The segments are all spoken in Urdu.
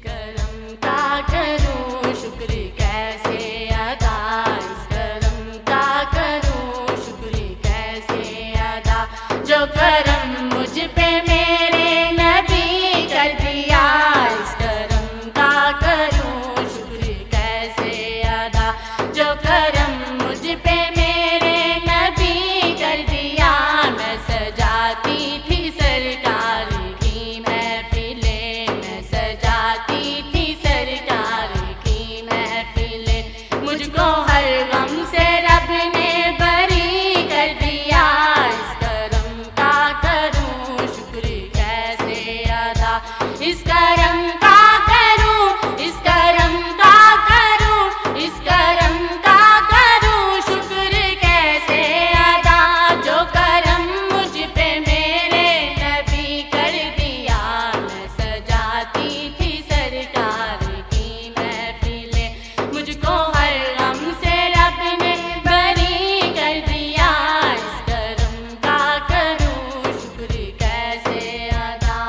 کرم کا کروں شکر کیسے ادا، اس کرم کا کروں شکر کیسے ادا، جو کرم مجھ پہ میرے نبی کر دیا، اس کرم کا کروں شکر کیسے ادا، جو کرم مجھ پہ میرے نبی کر دیا، میں سجاتی تھی سرکار کی محفلیں، میں سجاتی تھی سرکار کی محفلیں، مجھ کو ہر غم سے رب نے بری کر دیا، اس کرم کا کروں شکر کیسے ادا، اس کرم کا کروں، اس کرم کا کروں، اس کرم کا کروں شکر کیسے ادا، جو کرم مجھ پہ میرے نبی کر دیا، میں سجاتی تھی سرکار کی محفلیں، مجھ کو ہر غم سے رب نے بری کر دیا، اس کرم کا کروں شکر کیسے ادا،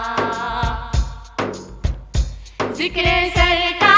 ذکر سرکار